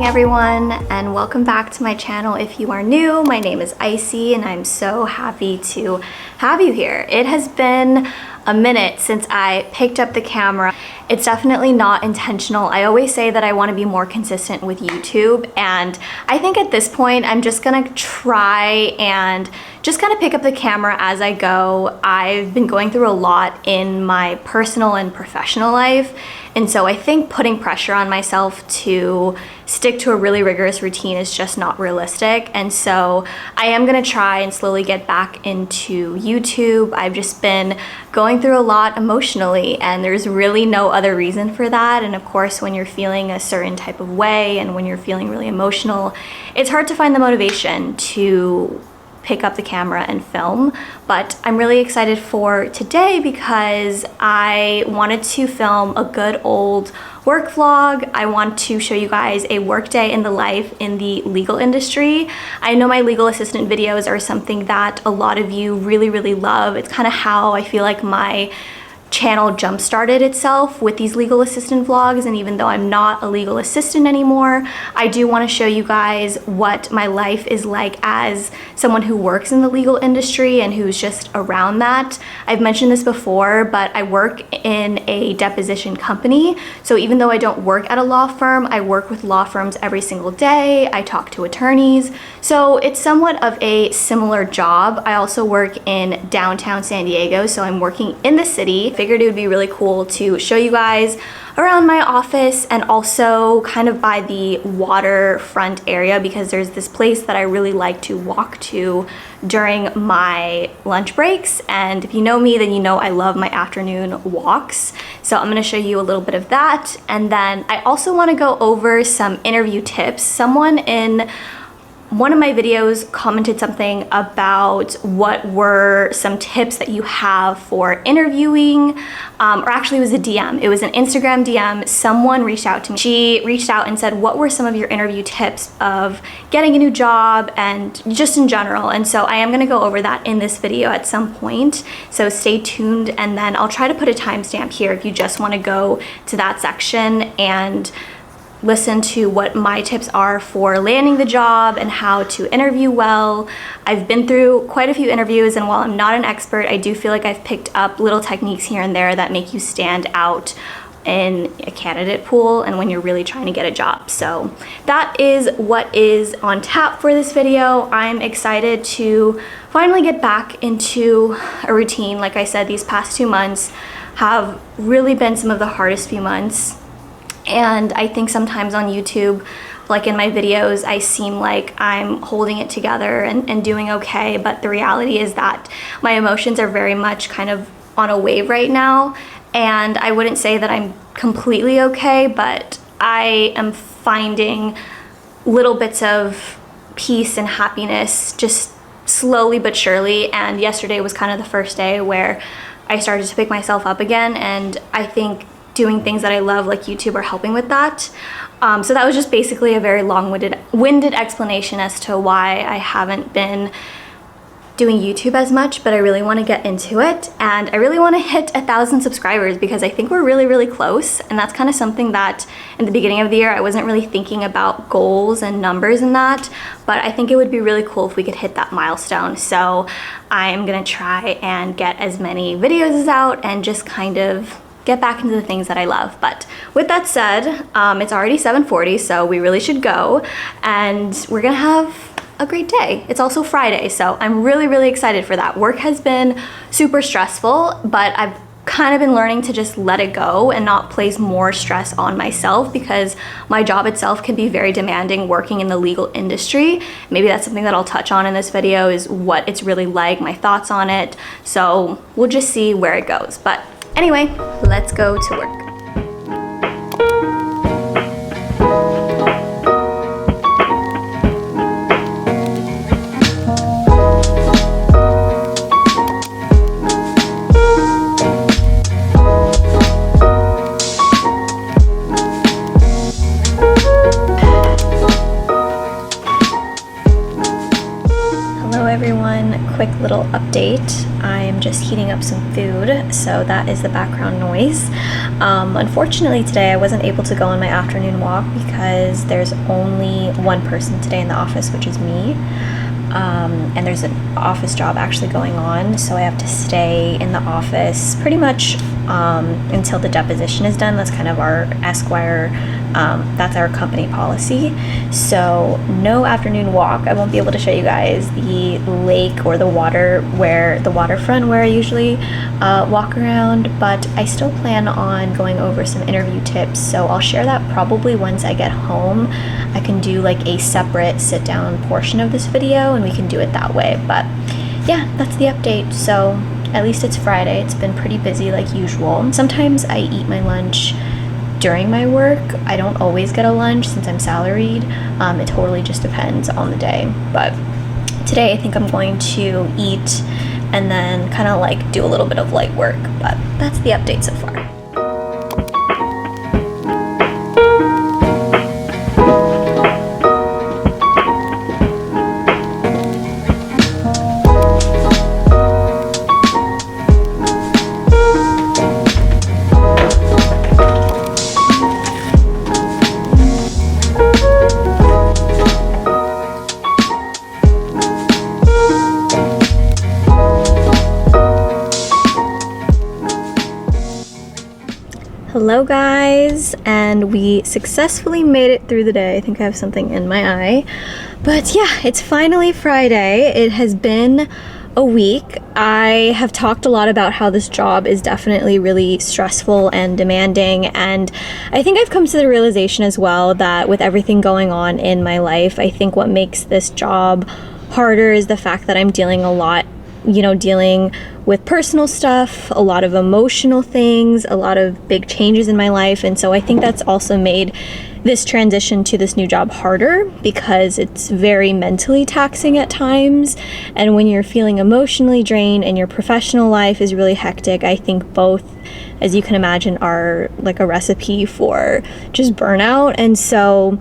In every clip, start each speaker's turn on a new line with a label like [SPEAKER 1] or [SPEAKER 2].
[SPEAKER 1] Everyone, and welcome back to my channel. If you are new, my name is Icie and I'm so happy to have you here. It has been a minute since I picked up the camera. It's definitely not intentional. I always say that I want to be more consistent with YouTube, and I think at this point I'm just gonna try and just kind of pick up the camera as I go. I've been going through a lot in my personal and professional life, and so I think putting pressure on myself to stick to a really rigorous routine is just not realistic. And so I am gonna try and slowly get back into YouTube. I've just been going through a lot emotionally, and there's really no other reason for that. And of course, when you're feeling a certain type of way and when you're feeling really emotional, it's hard to find the motivation to pick up the camera and film. But I'm really excited for today because I wanted to film a good old work vlog. I want to show you guys a work day in the life in the legal industry. I know my legal assistant videos are something that a lot of you really love. It's kind of how I feel like my channel jump-started itself with these legal assistant vlogs, and even though I'm not a legal assistant anymore, I do want to show you guys what my life is like as someone who works in the legal industry and who's just around that. I've mentioned this before, but I work in a deposition company, so even though I don't work at a law firm, I work with law firms every single day. I talk to attorneys, so it's somewhat of a similar job. I also work in downtown San Diego, so I'm working in the city. Figured it would be really cool to show you guys around my office and also kind of by the waterfront area, because there's this place that I really like to walk to during my lunch breaks. And if you know me, then you know I love my afternoon walks. So I'm gonna show you a little bit of that. And then I also wanna go over some interview tips. Someone in one of my videos commented something about what were some tips that you have for interviewing, or actually it was a DM. It was an Instagram DM. Someone reached out to me. She reached out and said, what were some of your interview tips of getting a new job and just in general? And so I am gonna go over that in this video at some point. So stay tuned, and then I'll try to put a timestamp here if you just wanna go to that section and listen to what my tips are for landing the job and how to interview well. I've been through quite a few interviews, and while I'm not an expert, I do feel like I've picked up little techniques here and there that make you stand out in a candidate pool and when you're really trying to get a job. So that is what is on tap for this video. I'm excited to finally get back into a routine. Like I said, these past 2 months have really been some of the hardest few months. And I think sometimes on YouTube, like in my videos, I seem like I'm holding it together and doing okay, but the reality is that my emotions are very much kind of on a wave right now. And I wouldn't say that I'm completely okay, but I am finding little bits of peace and happiness just slowly but surely. And yesterday was kind of the first day where I started to pick myself up again, and I think doing things that I love like YouTube are helping with that. So that was just basically a very long-winded explanation as to why I haven't been doing YouTube as much, but I really want to get into it, and I really want to hit 1,000 subscribers because I think we're really close. And that's kind of something that in the beginning of the year I wasn't really thinking about goals and numbers and that, but I think it would be really cool if we could hit that milestone. So I'm gonna try and get as many videos out and just kind of get back into the things that I love. But with that said, it's already 7:40, so we really should go, and we're gonna have a great day. It's also Friday, so I'm really excited for that. Work has been super stressful, but I've kind of been learning to just let it go and not place more stress on myself, because my job itself can be very demanding working in the legal industry. Maybe that's something that I'll touch on in this video, is what it's really like, my thoughts on it. So we'll just see where it goes. But Anyway, let's go to work. Quick little update. I'm just heating up some food, so that is the background noise. Unfortunately today I wasn't able to go on my afternoon walk because there's only one person today in the office, which is me. And there's an office job actually going on, so I have to stay in the office pretty much until the deposition is done. That's kind of our Esquire, that's our company policy. So no afternoon walk. I won't be able to show you guys the lake or the waterfront where I usually walk around, but I still plan on going over some interview tips, so I'll share that probably once I get home. I can do like a separate sit down portion of this video and we can do it that way. But yeah, that's the update. So at least it's Friday. It's been pretty busy like usual. Sometimes I eat my lunch during my work. I don't always get a lunch since I'm salaried. It totally just depends on the day. But today I think I'm going to eat and then kind of like do a little bit of light work. But that's the update so far. Hello guys, and we successfully made it through the day. I think I have something in my eye, but yeah, it's finally Friday. It has been a week. I have talked a lot about how this job is definitely really stressful and demanding, and I think I've come to the realization as well that with everything going on in my life, I think what makes this job harder is the fact that I'm dealing with personal stuff, a lot of emotional things, a lot of big changes in my life. And so I think that's also made this transition to this new job harder because it's very mentally taxing at times. And when you're feeling emotionally drained and your professional life is really hectic, I think both, as you can imagine, are like a recipe for just burnout. And so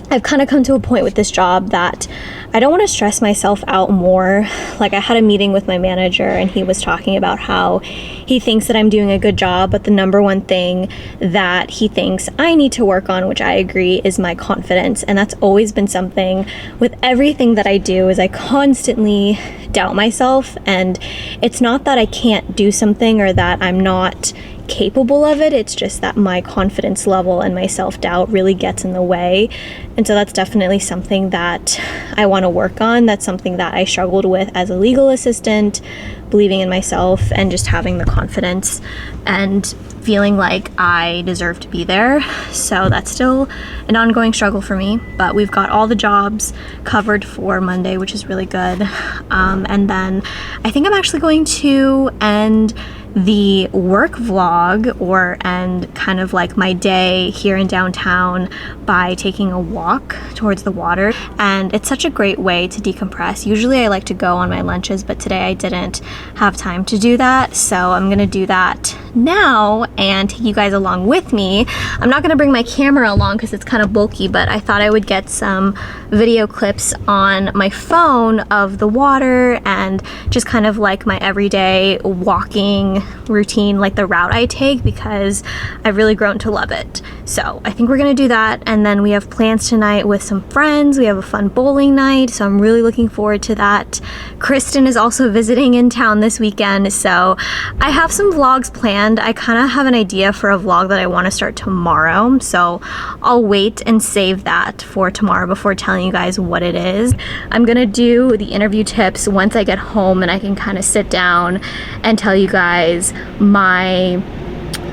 [SPEAKER 1] I've kind of come to a point with this job that I don't want to stress myself out more. Like I had a meeting with my manager and he was talking about how he thinks that I'm doing a good job, but the number one thing that he thinks I need to work on, which I agree, is my confidence. And that's always been something with everything that I do, is I constantly doubt myself. And it's not that I can't do something or that I'm not capable of it, it's just that my confidence level and my self-doubt really gets in the way. And so that's definitely something that I want to work on. That's something that I struggled with as a legal assistant, believing in myself and just having the confidence and feeling like I deserve to be there. So that's still an ongoing struggle for me, but we've got all the jobs covered for Monday, which is really good. And then I think I'm actually going to end the work vlog and kind of like my day here in downtown by taking a walk towards the water. And it's such a great way to decompress. Usually I like to go on my lunches, but today I didn't have time to do that. So I'm gonna do that now and take you guys along with me. I'm not gonna bring my camera along because it's kind of bulky, but I thought I would get some video clips on my phone of the water and just kind of like my everyday walking routine, like the route I take, because I've really grown to love it. So I think we're gonna do that, and then we have plans tonight with some friends. We have a fun bowling night, so I'm really looking forward to that. Kristen is also visiting in town this weekend, so I have some vlogs planned. I kind of have an idea for a vlog that I want to start tomorrow, so I'll wait and save that for tomorrow before telling you guys what it is. I'm gonna do the interview tips once I get home and I can kind of sit down and tell you guys my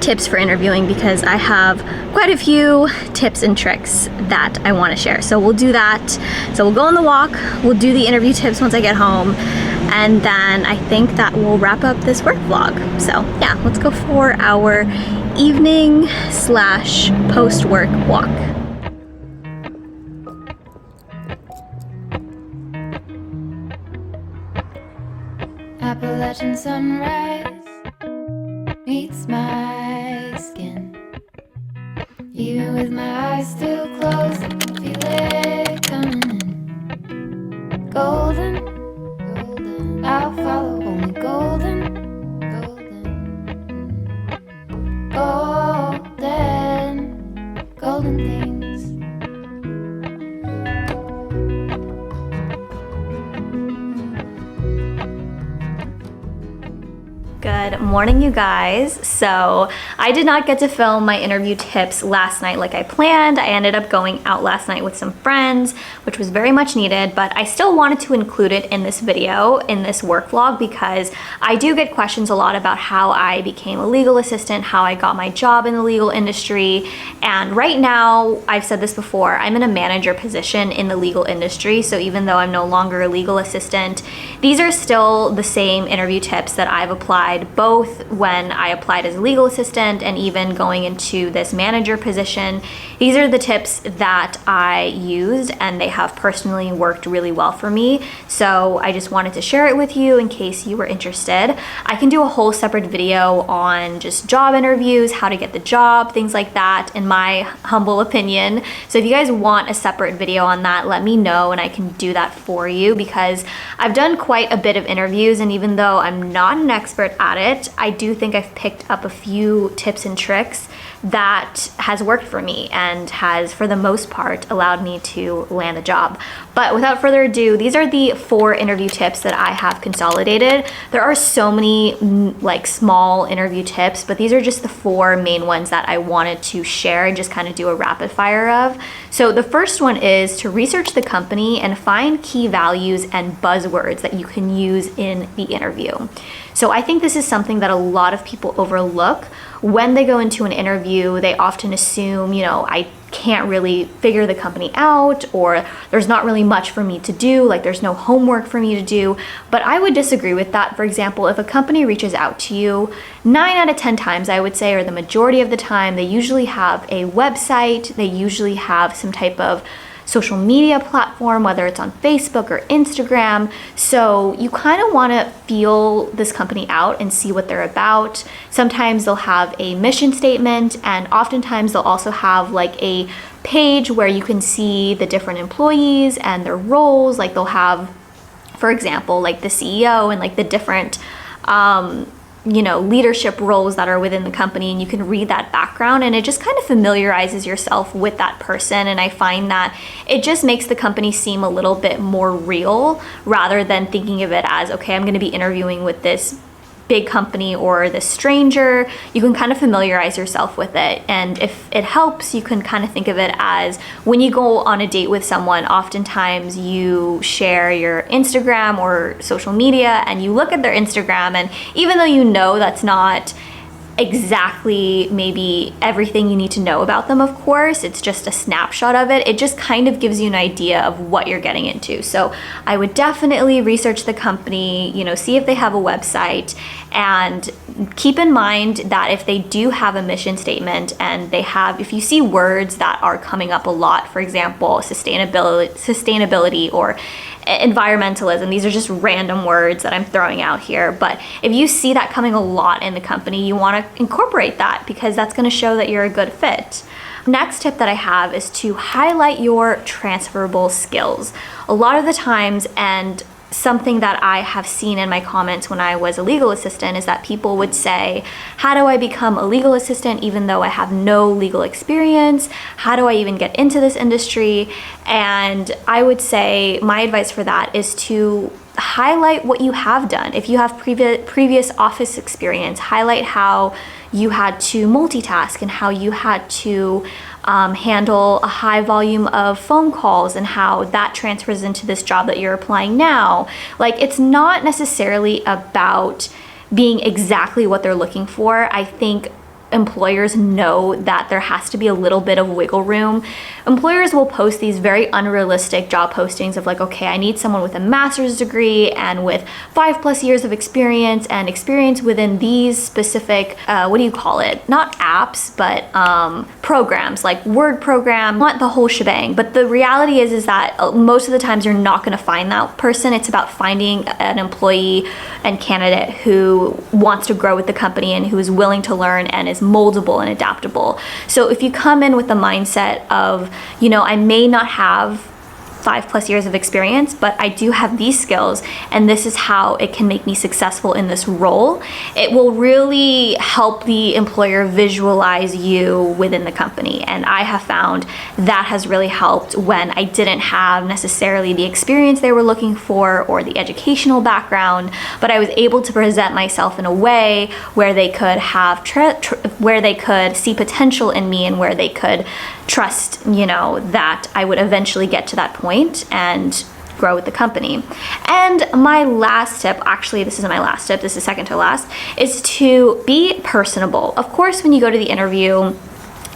[SPEAKER 1] tips for interviewing, because I have quite a few tips and tricks that I want to share. So we'll do that. So we'll go on the walk, we'll do the interview tips once I get home, and then I think that will wrap up this work vlog. So yeah, let's go for our evening slash post-work walk.
[SPEAKER 2] Appalachian sunrise meets my skin. Even with my eyes still closed, I can feel it coming in. Golden, golden, I'll follow only golden, golden, golden, golden things.
[SPEAKER 1] Good morning, you guys. So I did not get to film my interview tips last night like I planned. I ended up going out last night with some friends, which was very much needed, but I still wanted to include it in this video, in this work vlog, because I do get questions a lot about how I became a legal assistant, how I got my job in the legal industry. And right now, I've said this before, I'm in a manager position in the legal industry. So even though I'm no longer a legal assistant, these are still the same interview tips that I've applied both when I applied as a legal assistant and even going into this manager position. These are the tips that I used and they have personally worked really well for me. So I just wanted to share it with you in case you were interested. I can do a whole separate video on just job interviews, how to get the job, things like that, in my humble opinion. So if you guys want a separate video on that, let me know and I can do that for you, because I've done quite a bit of interviews, and even though I'm not an expert at it, I do think I've picked up a few tips and tricks that has worked for me and has, for the most part, allowed me to land a job. But without further ado, these are the 4 interview tips that I have consolidated. There are so many like small interview tips, but these are just the 4 main ones that I wanted to share and just kind of do a rapid fire of. So the first one is to research the company and find key values and buzzwords that you can use in the interview. So I think this is something that a lot of people overlook. When they go into an interview, they often assume, I can't really figure the company out, or there's not really much for me to do, like there's no homework for me to do. But I would disagree with that. For example, if a company reaches out to you, 9 out of 10 times, I would say, or the majority of the time, they usually have a website, they usually have some type of social media platform, whether it's on Facebook or Instagram. So you kind of want to feel this company out and see what they're about. Sometimes they'll have a mission statement, and oftentimes they'll also have like a page where you can see the different employees and their roles. Like they'll have, for example, like the CEO and like the different leadership roles that are within the company, and you can read that background, and it just kind of familiarizes yourself with that person. And I find that it just makes the company seem a little bit more real, rather than thinking of it as, okay, I'm going to be interviewing with this big company or this stranger. You can kind of familiarize yourself with it, and if it helps, you can kind of think of it as when you go on a date with someone, oftentimes you share your Instagram or social media and you look at their Instagram, and even though you know that's not exactly maybe everything you need to know about them, of course, it's just a snapshot of it. It just kind of gives you an idea of what you're getting into. So I would definitely research the company, see if they have a website, and keep in mind that if they do have a mission statement and if you see words that are coming up a lot, for example, sustainability or environmentalism, these are just random words that I'm throwing out here, but if you see that coming a lot in the company, you want to incorporate that, because that's going to show that you're a good fit. Next tip that I have is to highlight your transferable skills. A lot of the times, and something that I have seen in my comments when I was a legal assistant, is that people would say, how do I become a legal assistant even though I have no legal experience? How do I even get into this industry? And I would say my advice for that is to highlight what you have done. If you have previous office experience, highlight how you had to multitask and how you had to handle a high volume of phone calls, and how that transfers into this job that you're applying now. Like, it's not necessarily about being exactly what they're looking for. I think employers know that there has to be a little bit of wiggle room. Employers will post these very unrealistic job postings of like, okay, I need someone with a master's degree and with 5+ years of experience and experience within these specific, what do you call it? Not apps, but programs, like Word program, want the whole shebang. But the reality is that most of the times you're not gonna find that person. It's about finding an employee and candidate who wants to grow with the company and who is willing to learn and is moldable and adaptable. So if you come in with the mindset of, you know, I may not have 5+ years of experience, but I do have these skills and this is how it can make me successful in this role, it will really help the employer visualize you within the company. And I have found that has really helped when I didn't have necessarily the experience they were looking for or the educational background, but I was able to present myself in a way where they could have where they could see potential in me and where they could trust, you know, that I would eventually get to that point and grow with the company. And my last tip, actually this isn't my last tip, this is second to last, is to be personable. Of course, when you go to the interview,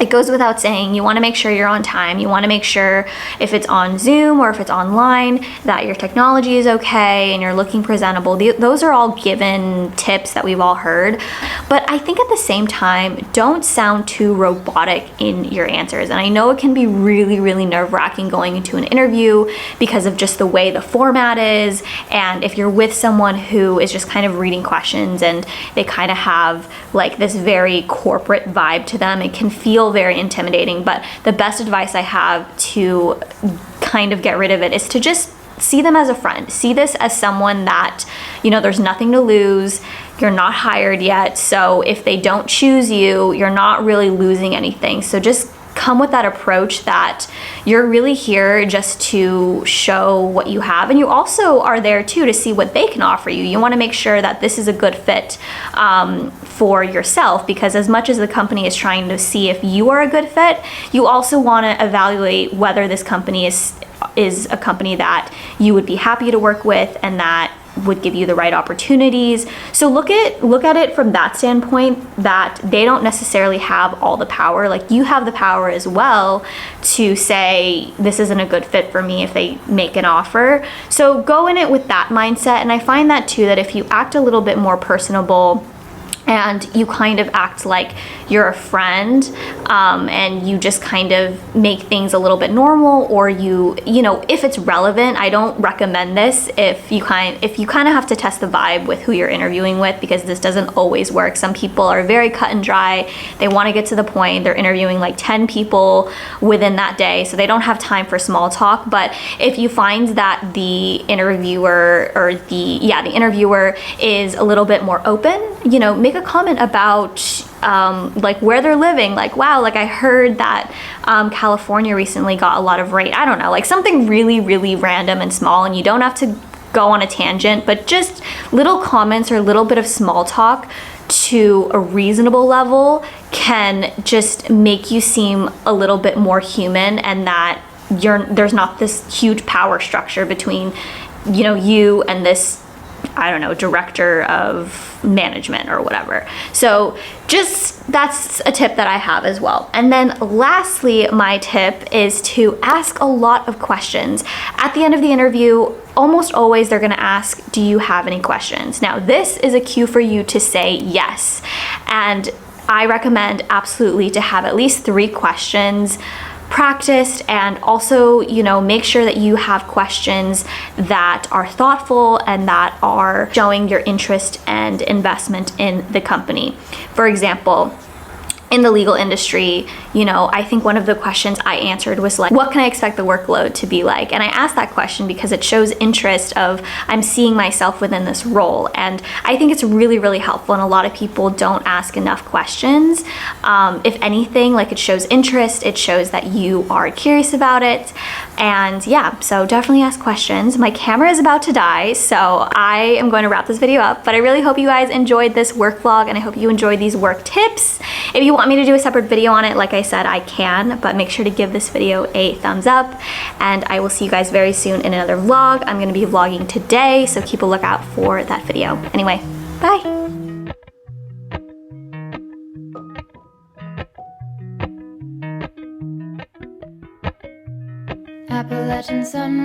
[SPEAKER 1] it goes without saying, you want to make sure you're on time. You want to make sure if it's on Zoom or if it's online that your technology is okay and you're looking presentable. Those are all given tips that we've all heard. But I think at the same time, don't sound too robotic in your answers. And I know it can be really, really nerve-wracking going into an interview because of just the way the format is. And if you're with someone who is just kind of reading questions and they kind of have like this very corporate vibe to them, it can feel very intimidating. But the best advice I have to kind of get rid of it is to just see them as a friend. See this as someone that, you know, there's nothing to lose. You're not hired yet. So if they don't choose you, you're not really losing anything. So just come with that approach that you're really here just to show what you have, and you also are there too to see what they can offer you. You want to make sure that this is a good fit for yourself, because as much as the company is trying to see if you are a good fit, you also want to evaluate whether this company is a company that you would be happy to work with and that would give you the right opportunities. So look at it from that standpoint, that they don't necessarily have all the power. Like, you have the power as well to say this isn't a good fit for me if they make an offer. So go in it with that mindset. And I find that too, that if you act a little bit more personable and you kind of act like you're a friend, and you just kind of make things a little bit normal, or you know, if it's relevant. I don't recommend this if you kind of have to test the vibe with who you're interviewing with, because this doesn't always work. Some people are very cut and dry. They want to get to the point. They're interviewing like 10 people within that day, so they don't have time for small talk. But if you find that the interviewer is a little bit more open, you know, make a comment about like where they're living. Like, wow, like I heard that California recently got a lot of rain. I don't know, like something really, really random and small, and you don't have to go on a tangent, but just little comments or a little bit of small talk to a reasonable level can just make you seem a little bit more human, and that there's not this huge power structure between, you know, you and this, I don't know, director of management or whatever. So just, that's a tip that I have as well. And then lastly, my tip is to ask a lot of questions. At the end of the interview, almost always they're gonna ask, do you have any questions? Now, this is a cue for you to say yes. And I recommend absolutely to have at least 3 questions practiced, and also, you know, make sure that you have questions that are thoughtful and that are showing your interest and investment in the company. For example, in the legal industry, you know, I think one of the questions I answered was like, what can I expect the workload to be like? And I asked that question because it shows interest of, I'm seeing myself within this role. And I think it's really, really helpful. And a lot of people don't ask enough questions. If anything, like, it shows interest, it shows that you are curious about it. And yeah, so definitely ask questions. My camera is about to die, so I am going to wrap this video up, but I really hope you guys enjoyed this work vlog, and I hope you enjoyed these work tips. If you want me to do a separate video on it, like I said, I can, but make sure to give this video a thumbs up, and I will see you guys very soon in another vlog. I'm gonna be vlogging today, so keep a lookout for that video. Anyway, bye.
[SPEAKER 2] Appalachian sunrise.